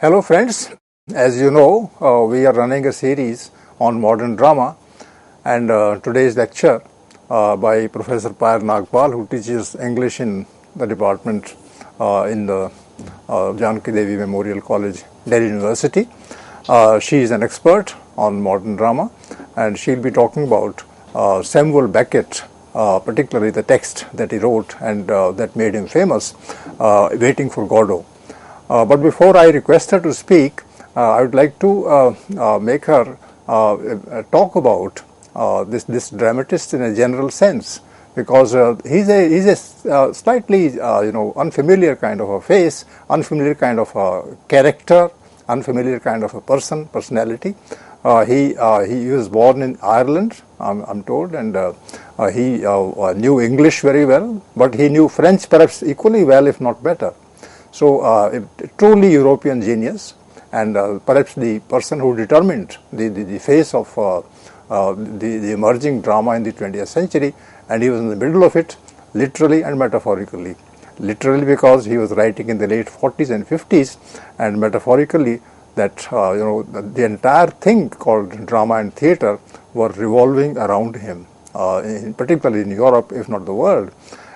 Hello friends, as you know, we are running a series on modern drama, and today's lecture by Professor Payal Nagpal, who teaches English in the department in the Janaki Devi Memorial College, Delhi University. She is an expert on modern drama, and she'll be talking about Samuel Beckett, particularly the text that he wrote and that made him famous, Waiting for Godot. But before I request her to speak, I would like to make her talk about this dramatist in a general sense, because he's a slightly unfamiliar kind of a face, unfamiliar kind of a character, unfamiliar kind of a personality. He was born in Ireland, I'm told, and he knew English very well, but he knew French perhaps equally well, if not better. So, a truly European genius, and perhaps the person who determined the face of the emerging drama in the 20th century, and he was in the middle of it, literally and metaphorically. Literally because he was writing in the late 40s and 50s, and metaphorically that the entire thing called drama and theatre were revolving around him, particularly in Europe, if not the world.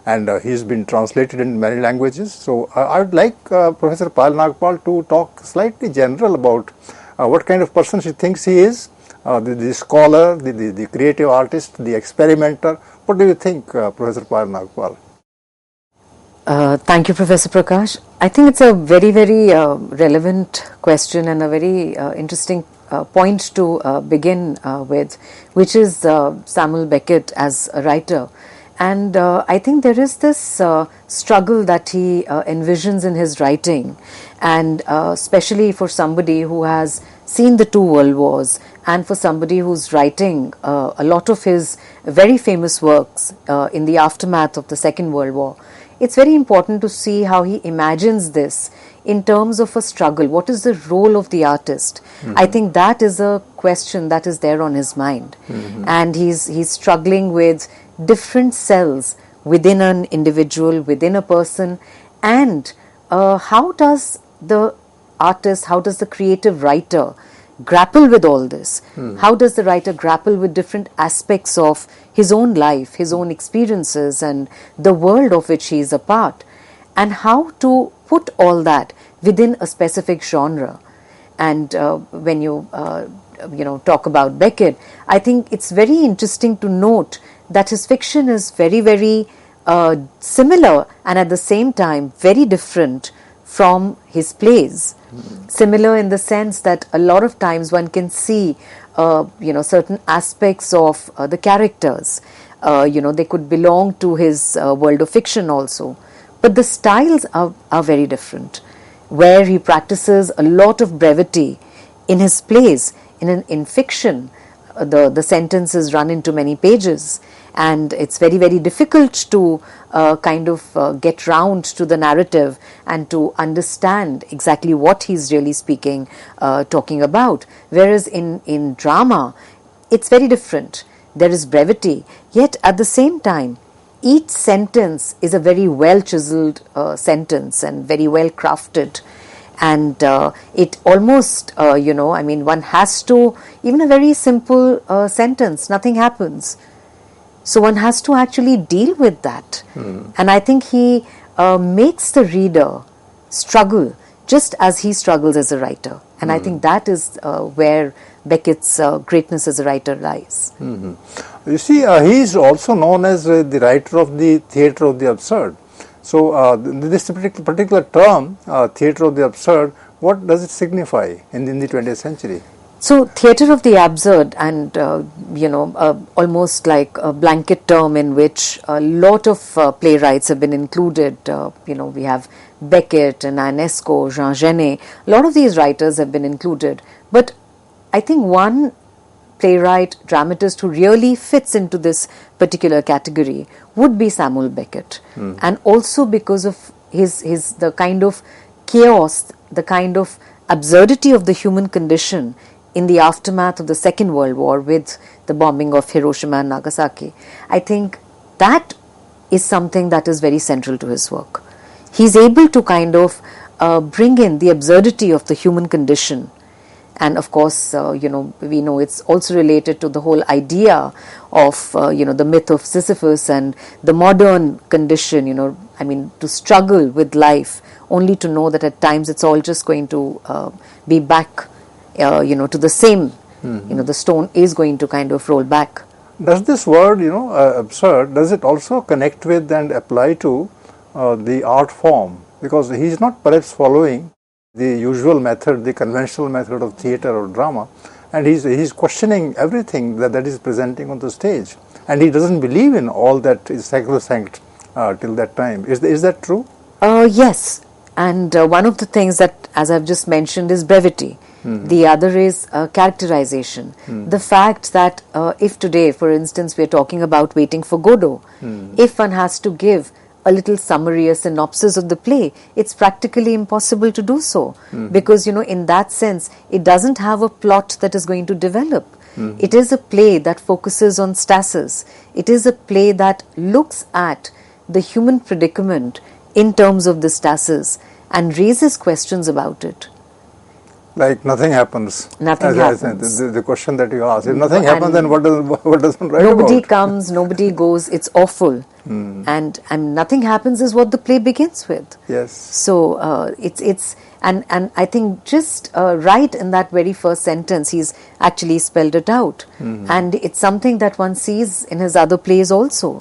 And he's been translated in many languages. So I would like Professor Payal Nagpal to talk slightly general about what kind of person she thinks he is, the scholar, the creative artist, the experimenter. What do you think, Professor Payal Nagpal? Thank you, Professor Prakash. I think it's a very, very relevant question and a very interesting point to begin with, which is Samuel Beckett as a writer. And I think there is this struggle that he envisions in his writing, and especially for somebody who has seen the two world wars, and for somebody who's writing a lot of his very famous works in the aftermath of the Second World War. It's very important to see how he imagines this in terms of a struggle. What is the role of the artist? Mm-hmm. I think that is a question that is there on his mind. Mm-hmm. And he's struggling with different cells within an individual, within a person, and how does the artist, how does the creative writer grapple with all this? How does the writer grapple with different aspects of his own life, his own experiences, and the world of which he is a part, and how to put all that within a specific genre? And when you talk about Beckett, I think it's very interesting to note that his fiction is very, very similar and at the same time very different from his plays. Similar in the sense that a lot of times one can see certain aspects of the characters. They could belong to his world of fiction also. But the styles are very different, where he practices a lot of brevity in his plays. In fiction, the sentences run into many pages, and it's very, very difficult to get round to the narrative and to understand exactly what he's really talking about. Whereas in drama, it's very different. There is brevity, yet at the same time, each sentence is a very well chiseled sentence and very well crafted. And it almost, one has to, even a very simple sentence, nothing happens. So one has to actually deal with that. And I think he makes the reader struggle just as he struggles as a writer. And I think that is where Beckett's greatness as a writer lies. You see, he is also known as the writer of the theatre of the absurd. So this particular term, theatre of the absurd, what does it signify in the 20th century? So theatre of the absurd, and almost like a blanket term in which a lot of playwrights have been included. We have Beckett and Ionesco, Jean Genet. A lot of these writers have been included. But I think one playwright, dramatist who really fits into this particular category would be Samuel Beckett. And also because of the kind of chaos, the kind of absurdity of the human condition in the aftermath of the Second World War with the bombing of Hiroshima and Nagasaki. I think that is something that is very central to his work. He's able to kind of bring in the absurdity of the human condition. And of course, we know it's also related to the whole idea of, the myth of Sisyphus and the modern condition, to struggle with life only to know that at times it's all just going to be back, to the same, the stone is going to kind of roll back. Does this word, absurd, does it also connect with and apply to the art form? Because he is not perhaps following the usual method, the conventional method of theatre or drama, and he's questioning everything that is presenting on the stage, and he doesn't believe in all that is sacrosanct till that time. Is that true? Yes, and one of the things that, as I've just mentioned, is brevity. The other is characterization. The fact that if today, for instance, we're talking about Waiting for Godot, if one has to give a little summary, a synopsis of the play, it's practically impossible to do so. Because, in that sense, it doesn't have a plot that is going to develop. It is a play that focuses on stasis. It is a play that looks at the human predicament in terms of the stasis and raises questions about it. Like nothing happens. Nothing happens. The question that you asked, if nothing happens, then what does one write nobody about? Comes, nobody goes, it's awful. And nothing happens is what the play begins with. Yes. So it's and I think just right in that very first sentence, he's actually spelled it out. And it's something that one sees in his other plays also.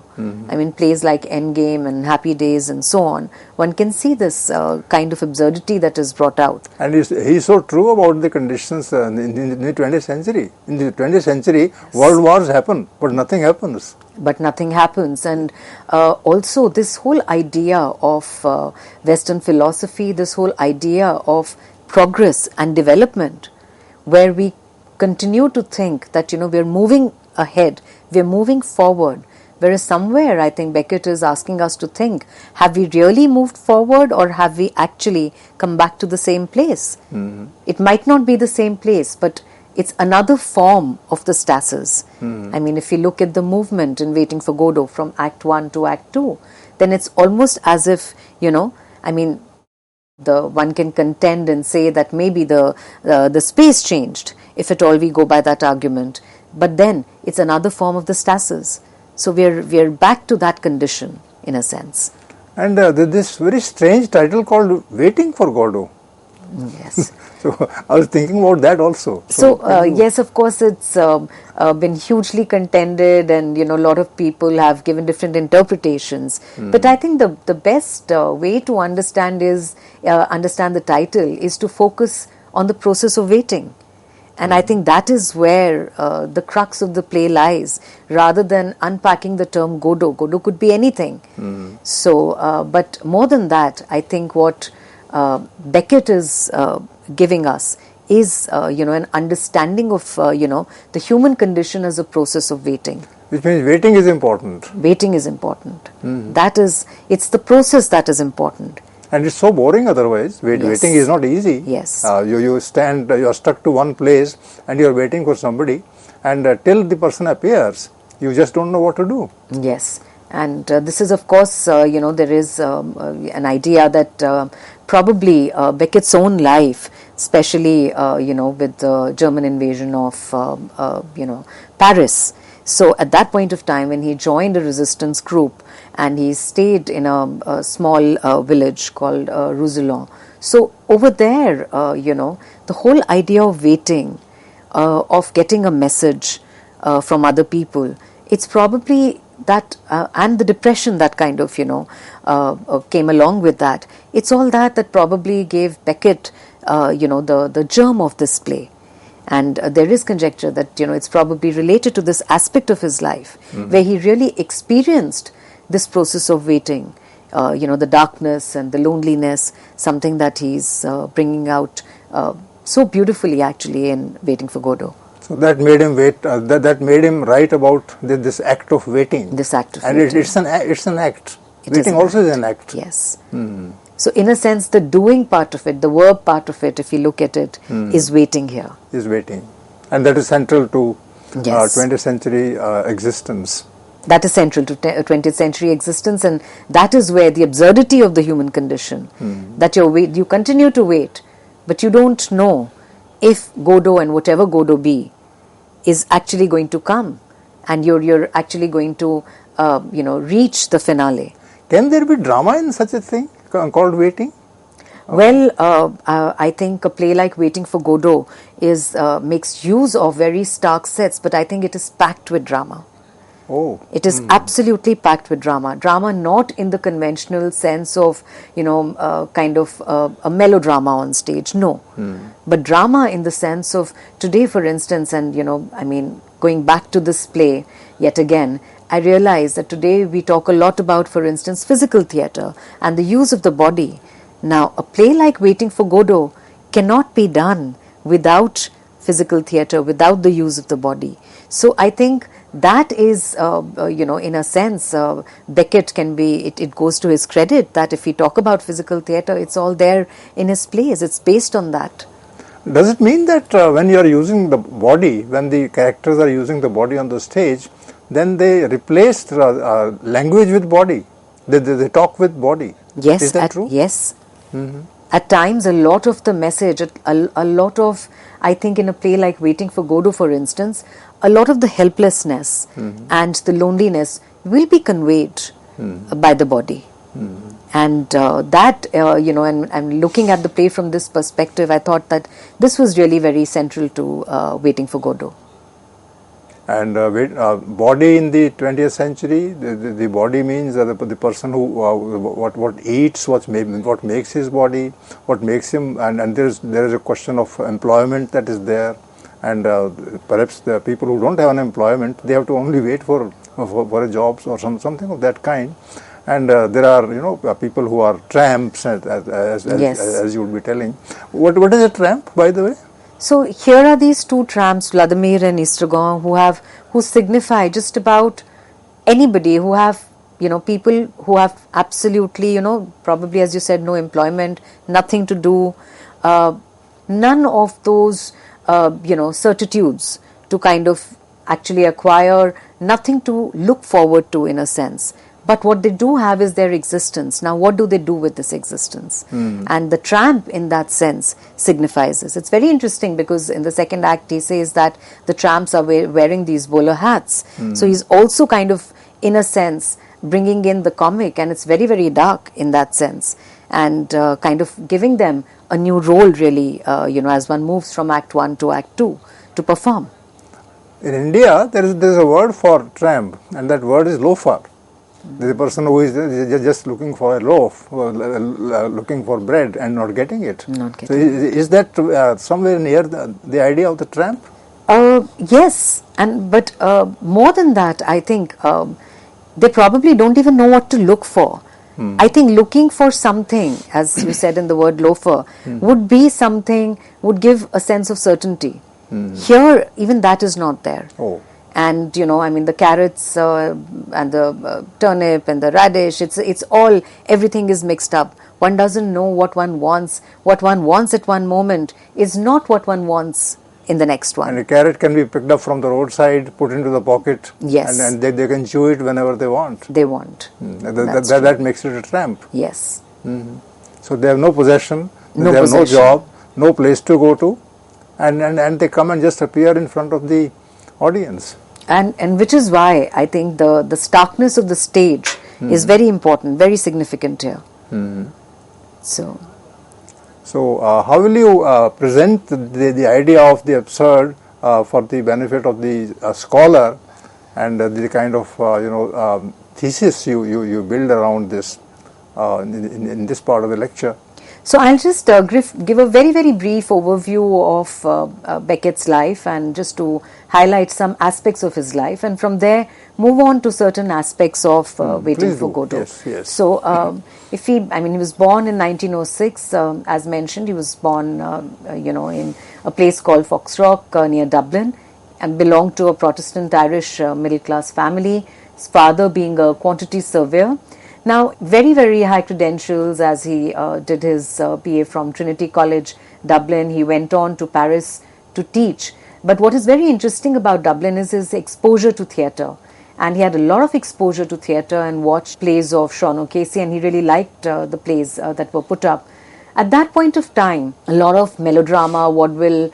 Plays like Endgame and Happy Days and so on. One can see this kind of absurdity that is brought out. And he's so true about the conditions in the 20th century. In the 20th century, yes, world wars happen, but nothing happens. But nothing happens. And also this whole idea of Western philosophy, this whole idea of progress and development, where we continue to think that, we're moving ahead, we're moving forward, whereas somewhere I think Beckett is asking us to think, have we really moved forward or have we actually come back to the same place? It might not be the same place, but it's another form of the stasis. If you look at the movement in Waiting for Godot from Act 1 to Act 2, then it's almost as if, the one can contend and say that maybe the space changed, if at all we go by that argument. But then it's another form of the stasis. So we're back to that condition in a sense. And this very strange title called Waiting for Godot. Yes. So I was thinking about that also. So yes, of course, it's been hugely contended, and a lot of people have given different interpretations. But I think the best way to understand the title is to focus on the process of waiting. And I think that is where the crux of the play lies, rather than unpacking the term Godot. Godot could be anything. So, but more than that, I think what Beckett is giving us is, an understanding of, the human condition as a process of waiting. Which means waiting is important. Waiting is important. It's the process that is important. And it's so boring otherwise. Waiting is not easy. Yes. You are stuck to one place and you are waiting for somebody, and till the person appears, you just don't know what to do. Yes. And this is, of course, there is an idea that probably Beckett's own life, especially, with the German invasion of, Paris. So at that point of time, when he joined a resistance group and he stayed in a small village called Roussillon. So over there, the whole idea of waiting, of getting a message from other people, it's probably that, and the depression that kind of, came along with that. It's all that probably gave Beckett, the germ of this play. And there is conjecture that, it's probably related to this aspect of his life, where he really experienced this process of waiting, the darkness and the loneliness, something that he's bringing out so beautifully actually in Waiting for Godot. So that made him wait. That made him write about this act of waiting. This act of waiting. And it's an act. Waiting also is an act. Yes. So in a sense, the doing part of it, the verb part of it, if you look at it, is waiting here. Is waiting. And that is central to Yes. 20th century existence. That is central to 20th century existence, and that is where the absurdity of the human condition, that you continue to wait, but you don't know if Godot, and whatever Godot be, is actually going to come, and you're actually going to reach the finale. Can there be drama in such a thing called waiting? Well, I think a play like Waiting for Godot makes use of very stark sets, but I think it is packed with drama. Oh. It is absolutely packed with drama. Drama not in the conventional sense of, a melodrama on stage, no. But drama in the sense of today, for instance, and, going back to this play yet again, I realize that today we talk a lot about, for instance, physical theatre and the use of the body. Now, a play like Waiting for Godot cannot be done without physical theatre, without the use of the body. So I think that is, in a sense, Beckett can be, it goes to his credit that if we talk about physical theatre, it's all there in his plays. It's based on that. Does it mean that when you are using the body, when the characters are using the body on the stage, then they replace language with body? They talk with body? Yes. Is that true? Yes. At times, a lot of the message, a lot of, I think in a play like Waiting for Godot, for instance, a lot of the helplessness and the loneliness will be conveyed by the body. And that, and looking at the play from this perspective, I thought that this was really very central to Waiting for Godot. And body in the 20th century, the body means the person who what eats, what makes his body, what makes him, and there is a question of employment that is there, and perhaps the people who don't have an employment, they have to only wait for a job or something of that kind. And there are people who are tramps, as you would be telling. What is a tramp, by the way? So here are these two tramps, Vladimir and Estragon, who signify just about anybody who have, people who have absolutely, probably as you said, no employment, nothing to do, none of those, certitudes to kind of actually acquire, nothing to look forward to in a sense. But what they do have is their existence. Now, what do they do with this existence? And the tramp, in that sense, signifies this. It's very interesting because in the second act, he says that the tramps are wearing these bowler hats. So he's also kind of, in a sense, bringing in the comic, and it's very, very dark in that sense, and kind of giving them a new role, really, as one moves from Act 1 to Act 2 to perform. In India, there is a word for tramp, and that word is loafer. The person who is just looking for a loaf, looking for bread and not getting it. So is that somewhere near the idea of the tramp? Yes, but more than that, I think they probably don't even know what to look for. I think looking for something, as you said in the word loafer, would be something, would give a sense of certainty. Here, even that is not there. And the carrots and the turnip and the radish, it's all, everything is mixed up. One doesn't know what one wants. What one wants at one moment is not what one wants in the next one. And a carrot can be picked up from the roadside, put into the pocket, yes, and they can chew it whenever they want. They want. That makes it a tramp. Yes. So they have no possession, they have no job, no place to go to, and they come and just appear in front of the audience. And which is why I think the starkness of the stage is very important, very significant here. So how will you present the idea of the absurd for the benefit of the scholar, and the kind of thesis you build around this in this part of the lecture? So I'll just give a very, very brief overview of Beckett's life, and just to highlight some aspects of his life, and from there move on to certain aspects of Waiting for Godot. Yes. So he was born in 1906, as mentioned. He was born, in a place called Foxrock near Dublin, and belonged to a Protestant Irish middle-class family. His father being a quantity surveyor. Now, very, very high credentials, as he did his PA from Trinity College, Dublin. He went on to Paris to teach. But what is very interesting about Dublin is his exposure to theatre. and he had a lot of exposure to theatre and watched plays of Sean O'Casey, and he really liked the plays that were put up. At that point of time, a lot of melodrama, vaudeville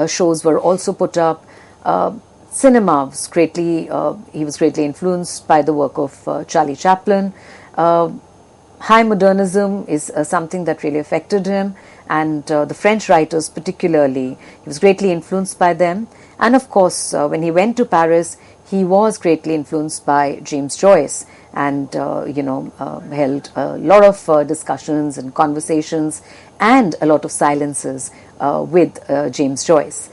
shows were also put up. Cinema was he was greatly influenced by the work of Charlie Chaplin. High modernism is something that really affected him, and the French writers particularly, he was greatly influenced by them. And of course, when he went to Paris, he was greatly influenced by James Joyce, and held a lot of discussions and conversations and a lot of silences with James Joyce.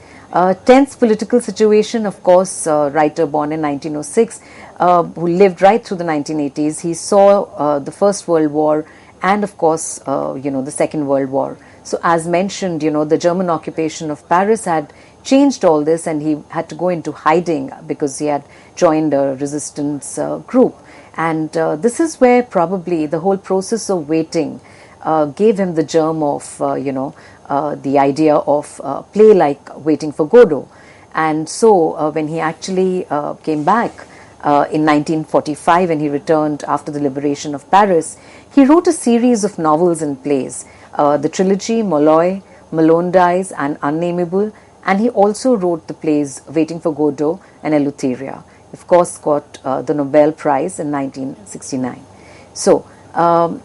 Tense political situation, of course, writer born in 1906, who lived right through the 1980s. He saw the First World War and, of course, the Second World War. So as mentioned, the German occupation of Paris had changed all this, and he had to go into hiding because he had joined a resistance group. And this is where probably the whole process of waiting gave him the germ of, the idea of play like Waiting for Godot. And so when he actually came back in 1945, when he returned after the liberation of Paris, he wrote a series of novels and plays, the trilogy Molloy, Malone Dies and Unnamable, and he also wrote the plays Waiting for Godot and Eleutheria. Of course, got the Nobel Prize in 1969. So, an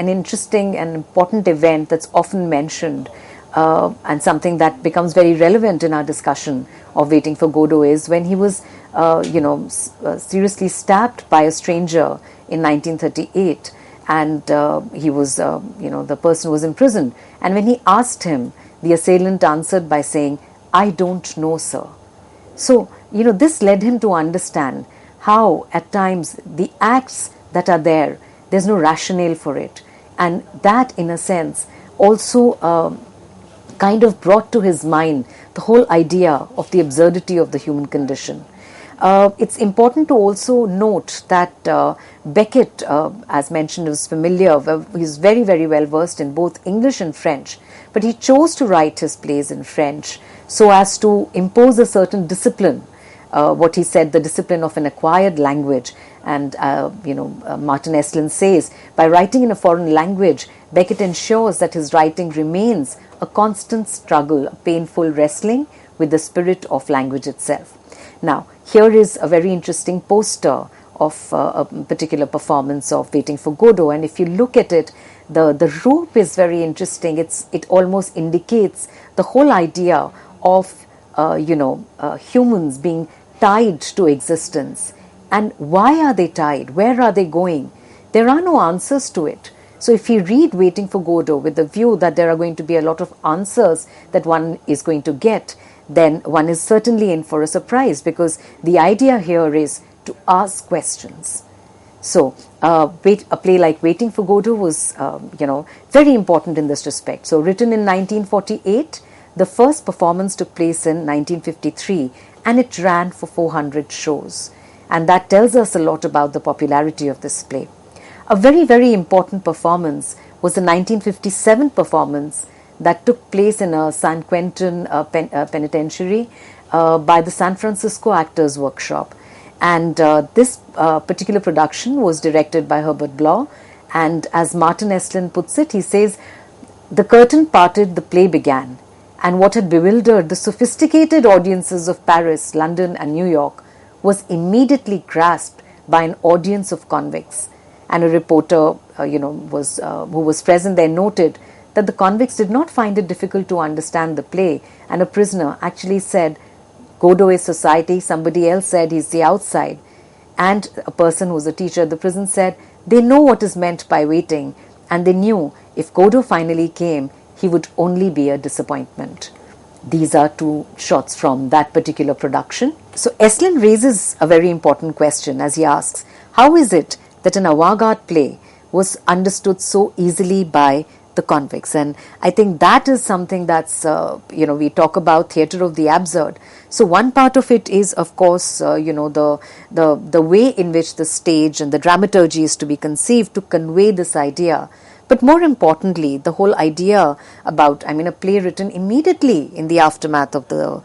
interesting and important event that's often mentioned and something that becomes very relevant in our discussion of Waiting for Godot is when he was, seriously stabbed by a stranger in 1938, and he was, the person was imprisoned. And when he asked him, the assailant answered by saying, "I don't know, sir." So, this led him to understand how at times the acts that are there, there's no rationale for it. And that, in a sense, also kind of brought to his mind the whole idea of the absurdity of the human condition. It's important to also note that Beckett, as mentioned, was familiar, he's very, very well versed in both English and French, but he chose to write his plays in French so as to impose a certain discipline, what he said, the discipline of an acquired language. And, Martin Estlin says, by writing in a foreign language, Beckett ensures that his writing remains a constant struggle, a painful wrestling with the spirit of language itself. Now, here is a very interesting poster of a particular performance of Waiting for Godot, and if you look at it, the rope is very interesting. It almost indicates the whole idea of humans being tied to existence. And why are they tied? Where are they going? There are no answers to it. So if you read Waiting for Godot with the view that there are going to be a lot of answers that one is going to get, then one is certainly in for a surprise, because the idea here is to ask questions. So a play like Waiting for Godot was, very important in this respect. So written in 1948, the first performance took place in 1953, and it ran for 400 shows. And that tells us a lot about the popularity of this play. A very, very important performance was the 1957 performance that took place in a San Quentin penitentiary by the San Francisco Actors Workshop. And this particular production was directed by Herbert Bloch. And as Martin Estlin puts it, he says, "The curtain parted, the play began. And what had bewildered the sophisticated audiences of Paris, London and New York was immediately grasped by an audience of convicts." And a reporter, who was present there noted that the convicts did not find it difficult to understand the play. And a prisoner actually said, "Godot is society." Somebody else said, "He's the outside." And a person who was a teacher at the prison said, they know what is meant by waiting. And they knew if Godot finally came, he would only be a disappointment. These are two shots from that particular production. So Estlin raises a very important question as he asks, how is it that an avant-garde play was understood so easily by the convicts? And I think that is something that's, we talk about theatre of the absurd. So one part of it is, of course, the way in which the stage and the dramaturgy is to be conceived to convey this idea. But more importantly, the whole idea about, a play written immediately in the aftermath of the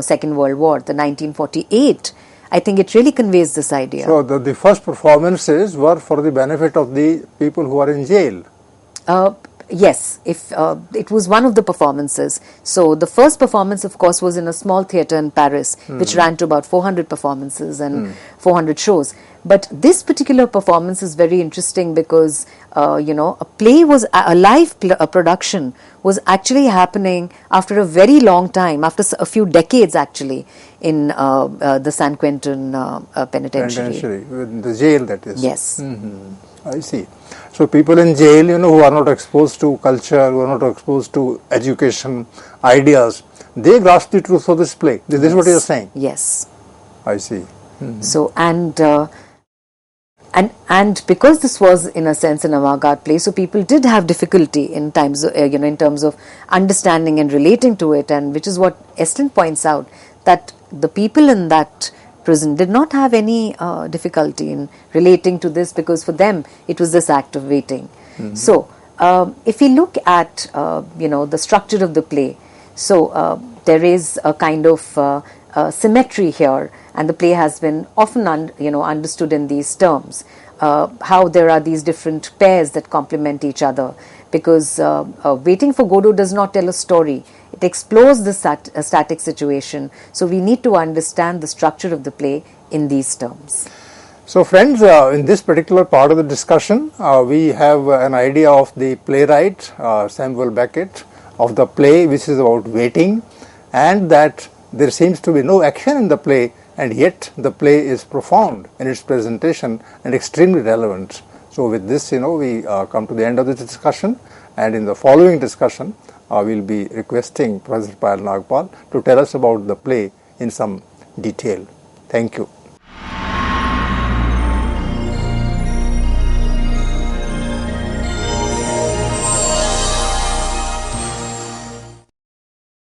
Second World War, the 1948, I think it really conveys this idea. So the first performances were for the benefit of the people who are in jail. Yes, if it was one of the performances. So the first performance, of course, was in a small theatre in Paris, which ran to about 400 performances and 400 shows. But this particular performance is very interesting because, a play was, a live production was actually happening after a very long time, after a few decades actually, in the San Quentin penitentiary. The jail, that is. Yes. I see. So people in jail, who are not exposed to culture, who are not exposed to education, ideas, they grasp the truth of this play. This is what you are saying. Yes. I see. So and because this was in a sense an avant-garde play, so people did have difficulty in times, in terms of understanding and relating to it, and which is what Estlin points out, that the people in that prison did not have any difficulty in relating to this, because for them it was this act of waiting. So if we look at the structure of the play, so there is a kind of symmetry here, and the play has been often understood in these terms, how there are these different pairs that complement each other, because Waiting for Godot does not tell a story. It explores the static situation. So we need to understand the structure of the play in these terms. So friends, in this particular part of the discussion, we have an idea of the playwright Samuel Beckett, of the play which is about waiting, and that there seems to be no action in the play, and yet the play is profound in its presentation and extremely relevant. So with this, we come to the end of this discussion, and in the following discussion, we'll be requesting Professor Payal Nagpal to tell us about the play in some detail. Thank you.